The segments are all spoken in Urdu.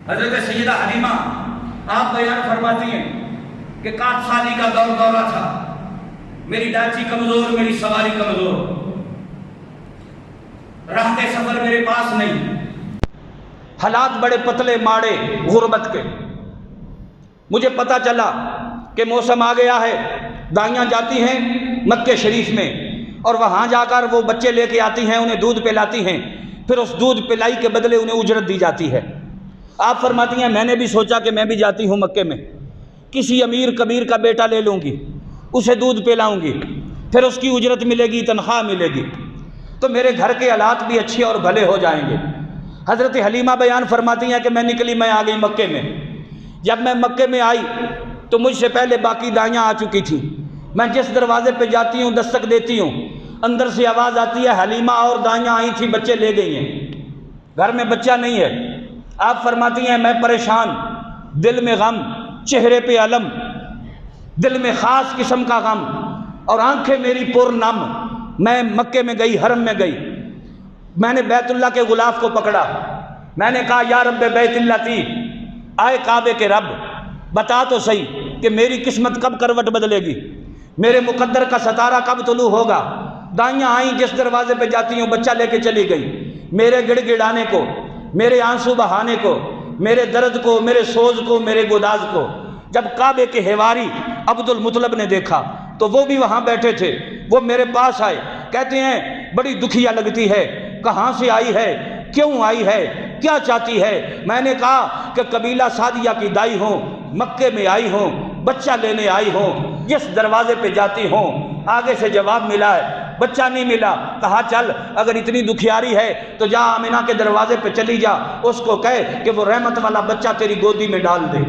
حضرت سیدہ حلیمہ آپ بیان فرماتی ہیں کہ 7 سالی کا دورہ تھا، میری ڈاچی کمزور، میری سواری کمزور، راحت سفر میرے پاس نہیں، حالات بڑے پتلے ماڑے غربت کے۔ مجھے پتا چلا کہ موسم آ گیا ہے، دائیاں جاتی ہیں مکہ شریف میں اور وہاں جا کر وہ بچے لے کے آتی ہیں، انہیں دودھ پلاتی ہیں، پھر اس دودھ پلائی کے بدلے انہیں اجرت دی جاتی ہے۔ آپ فرماتی ہیں میں نے بھی سوچا کہ میں بھی جاتی ہوں مکے میں، کسی امیر کبیر کا بیٹا لے لوں گی، اسے دودھ پلاؤں گی، پھر اس کی اجرت ملے گی، تنخواہ ملے گی، تو میرے گھر کے حالات بھی اچھے اور بھلے ہو جائیں گے۔ حضرت حلیمہ بیان فرماتی ہیں کہ میں نکلی، میں آ گئی مکے میں۔ جب میں مکے میں آئی تو مجھ سے پہلے باقی دائیاں آ چکی تھیں۔ میں جس دروازے پہ جاتی ہوں، دستک دیتی ہوں، اندر سے آواز آتی ہے حلیمہ اور دائیاں آئی تھیں، بچے لے گئی ہیں، گھر میں بچہ نہیں ہے۔ آپ فرماتی ہیں میں پریشان، دل میں غم، چہرے پہ علم، دل میں خاص قسم کا غم اور آنکھیں میری پر نم۔ میں مکے میں گئی، حرم میں گئی، میں نے بیت اللہ کے غلاف کو پکڑا، میں نے کہا یا رب بیت اللہ تی، آئے کعبے کے رب، بتا تو صحیح کہ میری قسمت کب کروٹ بدلے گی، میرے مقدر کا ستارہ کب طلوع ہوگا۔ دائیاں آئیں، جس دروازے پہ جاتی ہوں بچہ لے کے چلی گئی۔ میرے گڑ گڑانے کو، میرے آنسو بہانے کو، میرے درد کو، میرے سوز کو، میرے گداز کو جب کعبے کے حواری عبد المطلب نے دیکھا تو وہ بھی وہاں بیٹھے تھے، وہ میرے پاس آئے، کہتے ہیں بڑی دکھیا لگتی ہے، کہاں سے آئی ہے، کیوں آئی ہے، کیا چاہتی ہے؟ میں نے کہا کہ قبیلہ سعدیہ کی دائی ہوں، مکے میں آئی ہوں، بچہ لینے آئی ہوں، جس دروازے پہ جاتی ہوں آگے سے جواب ملا ہے، بچہ نہیں ملا۔ کہا چل اگر اتنی دکھیاری ہے تو جا آمنہ کے دروازے پہ چلی جا، اس کو کہے کہ وہ رحمت والا بچہ تیری گودی میں ڈال دے۔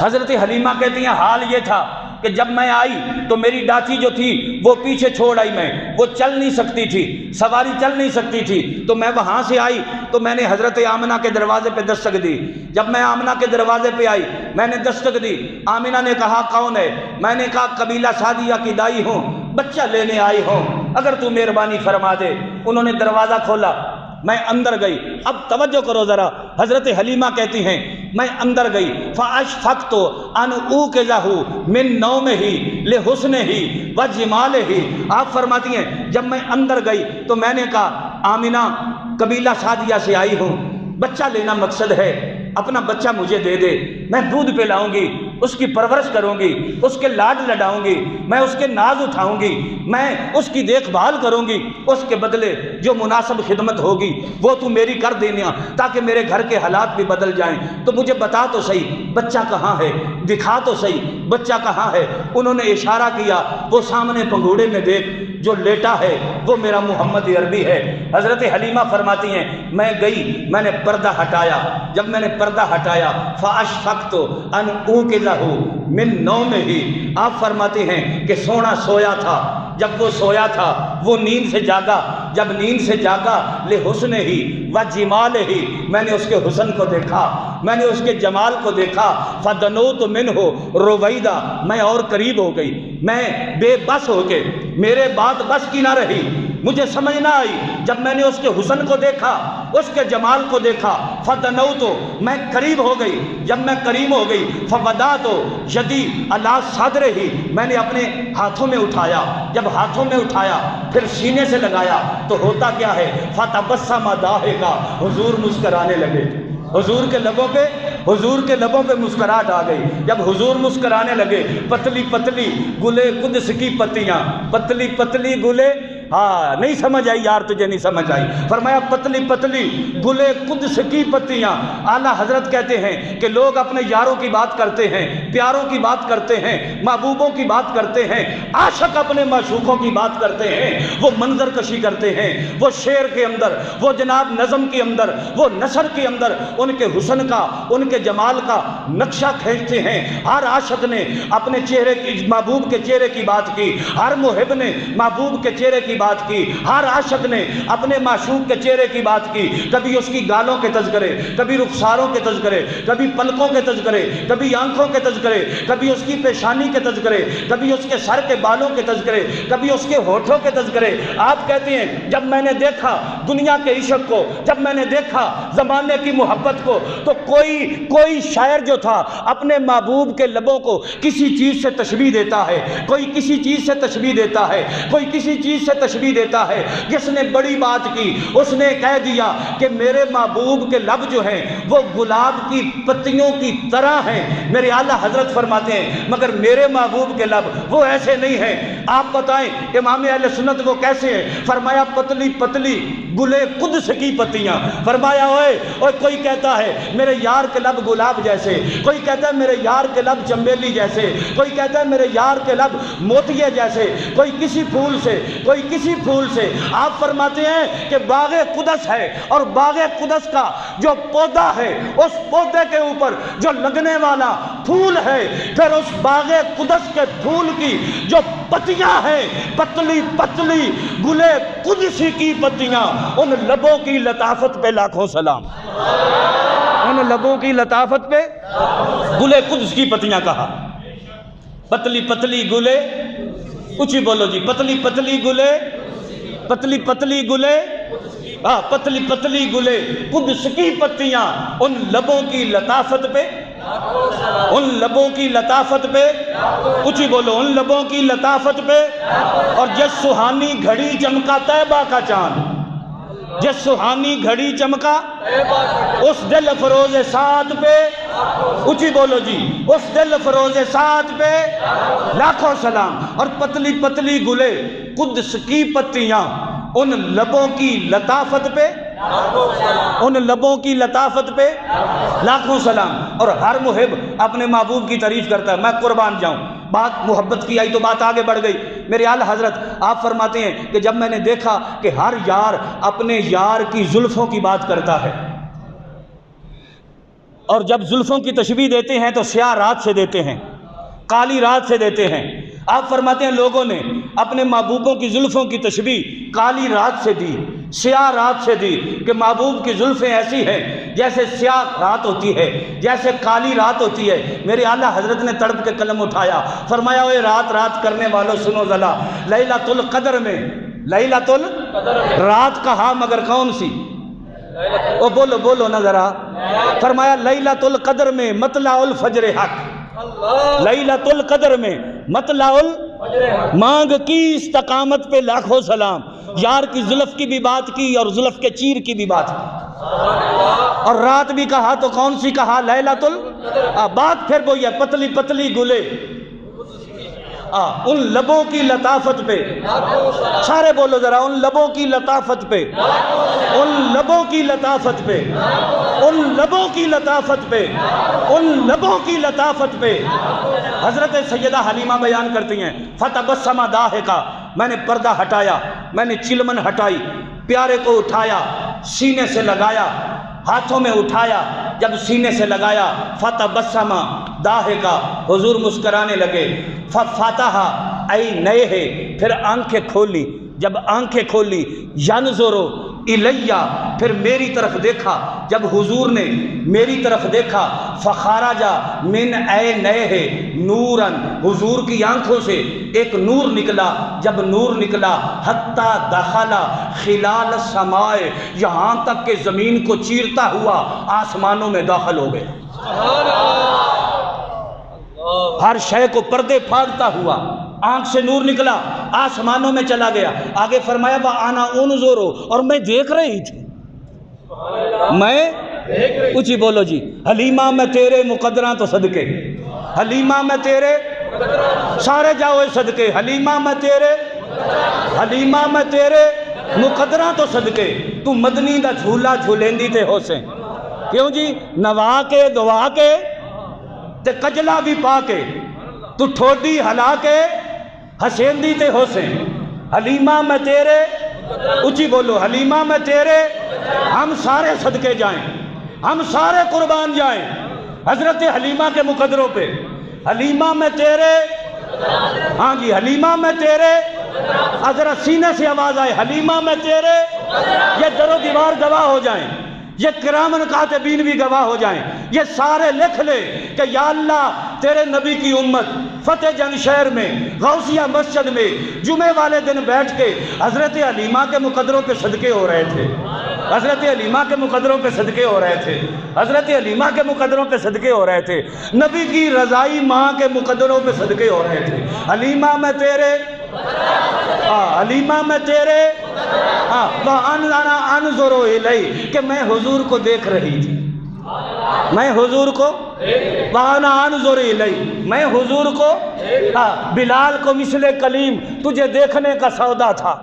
حضرت حلیمہ کہتی ہیں حال یہ تھا کہ جب میں آئی تو میری ڈاچی جو تھی وہ پیچھے چھوڑ آئی، میں وہ چل نہیں سکتی تھی، سواری چل نہیں سکتی تھی، تو میں وہاں سے آئی تو میں نے حضرت آمنہ کے دروازے پہ دستک دی۔ جب میں آمنہ کے دروازے پہ آئی میں نے دستک دی، آمنہ نے کہا کون ہے؟ میں نے کہا قبیلہ سعدیہ کی دائی ہوں، بچہ لینے آئی ہوں، اگر تو مہربانی فرما دے۔ انہوں نے دروازہ کھولا، میں اندر گئی۔ اب توجہ کرو ذرا، حضرت حلیمہ کہتی ہیں میں اندر گئی، فَأَشْفَقْتُ أَنْ أُوقِظَهُ مِنْ نَوْمِهِ لِحُسْنِهِ وَجِمَالِهِ۔ آپ فرماتی ہیں جب میں اندر گئی تو میں نے کہا آمنہ قبیلہ سعدیہ سے آئی ہوں، بچہ لینا مقصد ہے، اپنا بچہ مجھے دے دے، میں دودھ پلاؤں گی، اس کی پرورش کروں گی، اس کے لاڈ لڈاؤں گی، میں اس کے ناز اٹھاؤں گی، میں اس کی دیکھ بھال کروں گی، اس کے بدلے جو مناسب خدمت ہوگی وہ تو میری کر دینا تاکہ میرے گھر کے حالات بھی بدل جائیں۔ تو مجھے بتا تو صحیح بچہ کہاں ہے، دکھا تو صحیح بچہ کہاں ہے۔ انہوں نے اشارہ کیا، وہ سامنے پنگھوڑے میں دیکھ جو لیٹا ہے وہ میرا محمد عربی ہے۔ حضرت حلیمہ فرماتی ہیں میں گئی، میں نے پردہ ہٹایا، جب میں نے پردہ ہٹایا فَأَشْفَقْتُ أَنْ أُوقِظَهُ مِنْ نَوْمِهِ۔ آپ فرماتے ہیں کہ سویا تھا، جب وہ سویا تھا وہ نیند سے جاگا، جب نیند سے جاگا لِحُسْنِهِ وَجِمَالِهِ، میں نے اس کے حسن کو دیکھا، میں نے اس کے جمال کو دیکھا، فَدَنُوتُ مِنْهُ رُوَيْدًا، میں اور قریب ہو گئی، میں بے بس ہو کے، میرے بات بس کی نہ رہی، مجھے سمجھ نہ آئی، جب میں نے اس کے حسن کو دیکھا، اس کے جمال کو دیکھا، فَدَنُوتُ، میں قریب ہو گئی، جب میں قریب ہو گئی، فَوَدَعْتُ يَدِي عَلَىٰ صَدْرِهِ، میں نے اپنے ہاتھوں میں اٹھایا، جب ہاتھوں میں اٹھایا پھر سینے سے لگایا تو ہوتا کیا ہے، فَتَبَسَّمَ ضَاحِكًا، حضور مسکرانے لگے، حضور کے لبوں پہ مسکراہٹ آ گئی۔ جب حضور مسکرانے لگے، پتلی پتلی گلے قدس کی پتیاں، پتلی پتلی گلے، ہاں نہیں سمجھ آئی یار، تجھے نہیں سمجھ آئی، فرمایا پتلی پتلی گلے قدس کی پتیاں۔ اعلیٰ حضرت کہتے ہیں کہ لوگ اپنے یاروں کی بات کرتے ہیں، پیاروں کی بات کرتے ہیں، محبوبوں کی بات کرتے ہیں، عاشق اپنے معشوقوں کی بات کرتے ہیں، وہ منظر کشی کرتے ہیں، وہ شعر کے اندر، وہ جناب نظم کے اندر، وہ نثر کے اندر ان کے حسن کا، ان کے جمال کا نقشہ کھینچتے ہیں۔ ہر عاشق نے اپنے چہرے کی، محبوب کے چہرے کی بات کی، ہر محب نے محبوب کے چہرے کی بات کی، ہر عاشق نے اپنے معشوق کے چہرے کی بات کی، کبھی اس کی گالوں کے تذکرے، کبھی رخساروں کے تذکرے، کبھی پلکوں کے تذکرے، کبھی آنکھوں کے تذکرے، کبھی اس کی پیشانی کے تذکرے، کبھی اس کے سر کے بالوں کے تذکرے، کبھی اس کے ہونٹوں کے تذکرے۔ آپ کہتے ہیں جب میں نے دیکھا دنیا کے عشق کو، جب میں نے دیکھا زمانے کی محبت کو، تو کوئی شاعر جو تھا اپنے محبوب کے لبوں کو کسی چیز سے تشبیہ دیتا ہے، کوئی کسی چیز سے تشبیہ دیتا ہے، کوئی کسی چیز سے تشبیہ دیتا ہے۔ جس نے بڑی بات کی اس نے کہہ دیا کہ میرے محبوب کے لب جو ہیں وہ گلاب کی پتیوں کی طرح ہیں۔ میرے اعلیٰ حضرت فرماتے ہیں مگر میرے محبوب کے لب وہ ایسے نہیں ہیں۔ آپ بتائیں امام اہل سنت وہ کیسے ہیں؟ فرمایا پتلی پتلی گلے قدس کی پتیاں۔ فرمایا کوئی کہتا ہے میرے یار کے لب گلاب جیسے، کوئی کہتا ہے میرے یار کے لب چنبیلی جیسے، کوئی کہتا ہے میرے یار کے لب موتیے جیسے، کوئی کسی پھول سے، کوئی کسی پھول سے۔ آپ فرماتے ہیں کہ باغ قدس ہے اور باغ قدس کا جو پودا ہے اس پودے کے اوپر جو لگنے والا پھول ہے، پھر اس باغ قدس کے پھول کی جو پتیاں ہیں پتلی پتلی گلے قدسی کی پتیاں، ان لبوں کی لطافت پہ لاکھوں سلام، ان لبوں کی لطافت پہ گلے قدس کی پتیاں کہا۔ پتلی پتلی گلے، اونچی بولو جی، پتلی پتلی گلے، پتلی پتلی گلے، پتلی پتلی گلے قدس کی پتیاں، ان لبوں کی لطافت پہ، ان لبوں کی لطافت پہ، اونچی بولو، ان لبوں کی لطافت پہ۔ اور جس سہانی گھڑی چمکا طیبہ کا چاند، جس سہانی گھڑی چمکا اس دل فروز سات پہ، اونچی بولو جی، اس دل فروز سات پہ لاکھوں سلام۔ اور پتلی پتلی گلے قدس کی پتیاں، ان لبوں کی لطافت پہ، ان لبوں کی لطافت پہ لاکھوں سلام۔ اور ہر محب اپنے محبوب کی تعریف کرتا ہے، میں قربان جاؤں۔ بات محبت کی آئی تو بات آگے بڑھ گئی۔ میرے اعلیٰ حضرت آپ فرماتے ہیں کہ جب میں نے دیکھا کہ ہر یار اپنے یار کی زلفوں کی بات کرتا ہے، اور جب زلفوں کی تشبیہ دیتے ہیں تو سیاہ رات سے دیتے ہیں، کالی رات سے دیتے ہیں۔ آپ فرماتے ہیں لوگوں نے اپنے محبوبوں کی زلفوں کی تشبیہ کالی رات سے دی، سیاہ رات سے دی، کہ محبوب کی زلفیں ایسی ہیں جیسے سیاہ رات ہوتی ہے، جیسے کالی رات ہوتی ہے۔ میرے اعلیٰ حضرت نے تڑپ کے قلم اٹھایا، فرمایا اے رات رات کرنے والوں سنو ذلا، لیلۃ القدر میں، لیلۃ القدر رات کہا مگر کون سی؟ او بولو بولو نا ذرا۔ فرمایا لیلۃ القدر میں مطلع الفجر حق، لیلۃ القدر میں مطلع مانگ کی استقامت پہ لاکھوں سلام۔ یار کی زلف کی بھی بات کی اور زلف کے چیر کی بھی بات کی، اور رات بھی کہا تو کون سی کہا؟ لیلۃ القدر۔ بات پھر وہی ہے، پتلی پتلی گلے، ان لبوں کی لطافت پہ، سارے بولو ذرا، ان لبوں کی لطافت پہ، ان لبوں کی لطافت پہ، ان لبوں کی لطافت پہ، ان لبوں کی لطافت پہ۔ حضرت سیدہ حلیمہ بیان کرتی ہیں فتبسم ضاحکا، میں نے پردہ ہٹایا، میں نے چلمن ہٹائی، پیارے کو اٹھایا، سینے سے لگایا، ہاتھوں میں اٹھایا، جب سینے سے لگایا فتبسم ضاحکا، حضور مسکرانے لگے، ففتح عینیہ، پھر آنکھیں کھولی، جب آنکھیں کھولی، ینظر الیہ، پھر میری طرف دیکھا، جب حضور نے میری طرف دیکھا، فخرج من عینیہ نورا، حضور کی آنکھوں سے ایک نور نکلا، جب نور نکلا حتی دخل خلال السماء، یہاں تک کہ زمین کو چیرتا ہوا آسمانوں میں داخل ہو گیا، ہر شے کو پردے پھاڑتا ہوا، آنکھ سے نور نکلا، آسمانوں میں چلا گیا۔ آگے فرمایا وَأَنَا أُنظُرُ، اور میں دیکھ رہی تھی، میں اونچی بولو جی، حلیمہ میں تیرے مقدراں تو صدقے، حلیمہ میں تیرے، سارے جاؤ صدقے، حلیمہ میں تیرے، حلیمہ میں تیرے مقدراں تو صدقے، تو مدنی دا جھولا جھولیندی تے حسین، کیوں جی؟ نوا کے دعا کے تے کجلا بھی پا کے، تو ٹھوڈی ہلا کے حسیندی تے حسین، حلیمہ میں تیرے، اونچی بولو، حلیمہ میں تیرے، ہم سارے صدقے جائیں، ہم سارے قربان جائیں حضرت حلیمہ کے مقدروں پہ، حلیمہ میں تیرے، ہاں جی، حلیمہ میں تیرے ذرا سینے سے آواز آئے حلیمہ میں تیرے، یہ در و دیوار گواہ ہو جائیں، یہ کرامن کاتبین بھی گواہ ہو جائیں، یہ سارے لکھ لے کہ یا اللہ تیرے نبی کی امت فتح جنگ شہر میں غوثیہ مسجد میں جمعے والے دن بیٹھ کے حضرت حلیمہ کے مقدروں پہ صدقے ہو رہے تھے، حضرت حلیمہ کے مقدروں پہ صدقے ہو رہے تھے، حضرت حلیمہ کے مقدروں پہ صدقے ہو رہے تھے، نبی کی رضائی ماں کے مقدروں پہ صدقے ہو رہے تھے۔ حلیمہ میں تیرے، حلیمہ میں تیرے، وَأَنَا أَنظُرُ إِلَيْهِ کہ میں حضور کو دیکھ رہی تھی، میں حضور کو، وَأَنَا أَنظُرُ إِلَيْهِ میں حضور کو، بلال کو مثل کلیم تجھے دیکھنے کا سودا تھا،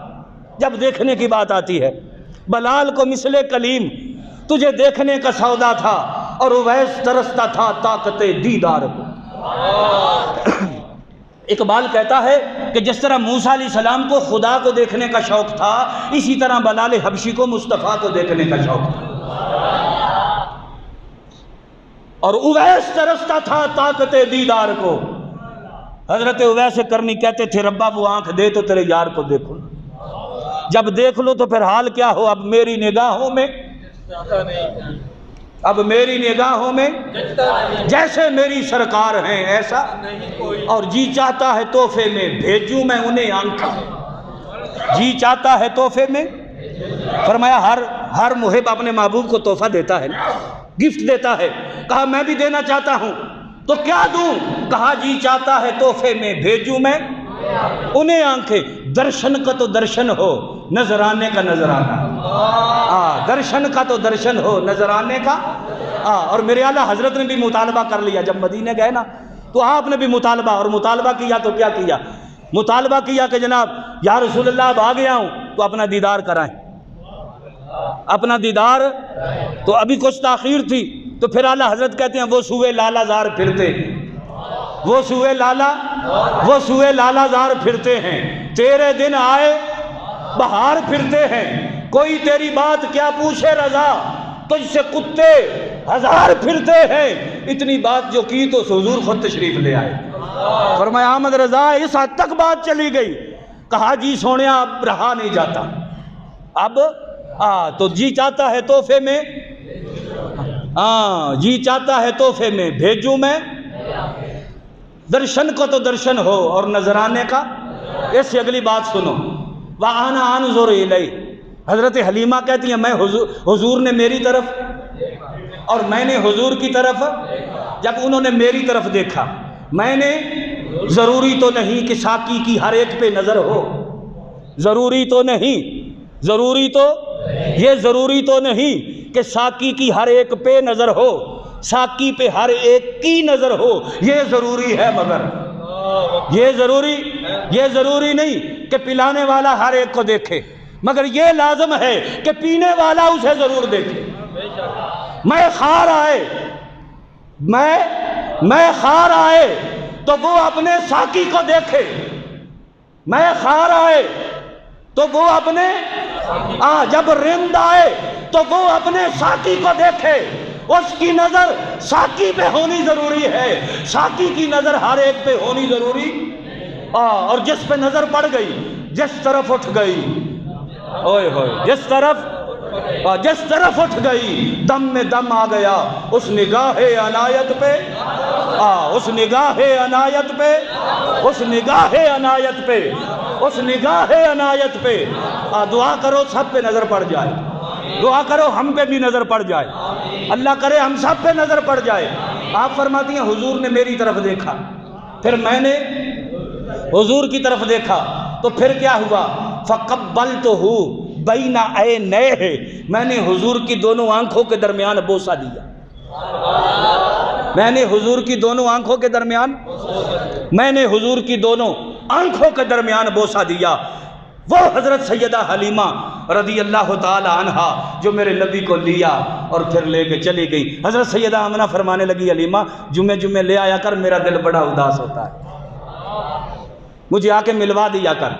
جب دیکھنے کی بات آتی ہے، بلال کو مثل کلیم تجھے دیکھنے کا سودا تھا، اور اویس ترستا تھا طاقت دیدار کو۔ اقبال کہتا ہے کہ جس طرح موسیٰ علیہ السلام کو خدا کو دیکھنے کا شوق تھا، اسی طرح بلال حبشی کو مصطفیٰ کو دیکھنے کا شوق تھا، اور اویس ترستا تھا طاقت دیدار کو۔ حضرت اویس کرنی کہتے تھے ربا وہ آنکھ دے تو تیرے یار کو دیکھو، جب دیکھ لو تو پھر حال کیا ہو، اب میری نگاہوں میں، اب میری نگاہوں میں جیسے میری سرکار ہیں ایسا، اور جی چاہتا ہے تحفے میں بھیجوں میں انہیں آنکھیں، جی چاہتا ہے تحفے میں، فرمایا ہر محب اپنے محبوب کو تحفہ دیتا ہے، گفٹ دیتا ہے، کہا میں بھی دینا چاہتا ہوں تو کیا دوں، کہا جی چاہتا ہے تحفے میں بھیجوں میں انہیں آنکھیں، درشن کا تو درشن ہو نظرانے کا نظرانہ، درشن کا تو درشن ہو نظرانے کا، اور میرے اعلیٰ حضرت نے بھی مطالبہ کر لیا، جب مدینے گئے نا تو آپ نے بھی مطالبہ، اور مطالبہ کیا تو کیا کیا، مطالبہ کیا کہ جناب یا رسول اللہ اب آ گیا ہوں تو اپنا دیدار کرائیں، اپنا دیدار، تو ابھی کچھ تاخیر تھی، تو پھر اعلیٰ حضرت کہتے ہیں وہ سوئے لالا زار پھرتے، وہ سوئے لالا زار پھرتے ہیں، تیرے دن آئے بہار پھرتے ہیں، کوئی تیری بات کیا پوچھے رضا، تجھ سے کتے ہزار پھرتے ہیں، اتنی بات جو کی تو حضور خود تشریف لے آئے۔ فرمایا احمد رضا اس حد تک بات چلی گئی، کہا جی سونیا اب رہا نہیں جاتا، اب تو جی چاہتا ہے تحفے میں، جی چاہتا ہے تحفے میں بھیجوں میں، درشن کو تو درشن ہو اور نظرانے کا، اس سے اگلی بات سنو، وَأَنَا أَنظُرُ إِلَيْهِ حضرت حلیمہ کہتی ہیں میں حضور نے میری طرف اور میں نے حضور کی طرف، جب انہوں نے میری طرف دیکھا، میں نے، ضروری تو نہیں کہ ساقی کی ہر ایک پہ نظر ہو، ضروری تو نہیں، ضروری تو، یہ ضروری تو نہیں کہ ساقی کی ہر ایک پہ نظر ہو، ساقی پہ ہر ایک کی نظر ہو، یہ ضروری ہے، مگر یہ ضروری نہیں کہ پلانے والا ہر ایک کو دیکھے، مگر یہ لازم ہے کہ پینے والا اسے ضرور دیکھے۔ میں خار آئے تو وہ اپنے ساقی کو دیکھے، میں خار آئے تو وہ اپنے، جب رند آئے تو وہ اپنے ساقی کو دیکھے، اس کی نظر ساقی پہ ہونی ضروری ہے، ساقی کی نظر ہر ایک پہ ہونی ضروری، اور جس پہ نظر پڑ گئی، جس طرف اٹھ گئی، اوئے ہوئے، جس طرف اٹھ گئی دم میں دم آ گیا، اس نگاہ عنایت پہ، اس نگاہ عنایت پہ، اس نگاہ عنایت پہ، اس نگاہ عنایت پہ، دعا کرو سب پہ نظر پڑ جائے، دعا کرو ہم پہ بھی نظر پڑ جائے، اللہ کرے ہم سب پہ نظر پڑ جائے۔ آپ فرماتی ہیں حضور نے میری طرف دیکھا، پھر میں نے حضور کی طرف دیکھا، تو پھر کیا ہوا، فَقَبَّلْتُهُ بَيْنَ عَيْنَيْهِ میں نے حضور کی دونوں آنکھوں کے درمیان بوسہ دیا، میں نے حضور کی دونوں آنکھوں کے درمیان، میں نے حضور کی دونوں آنکھوں کے درمیان بوسہ دیا۔ وہ حضرت سیدہ حلیمہ رضی اللہ تعالی عنہا جو میرے نبی کو لیا اور پھر لے کے چلی گئی۔ حضرت سیدہ آمنہ فرمانے لگی حلیمہ جمعے لے آیا کر، میرا دل بڑا اداس ہوتا ہے، مجھے آ کے ملوا دیا کر۔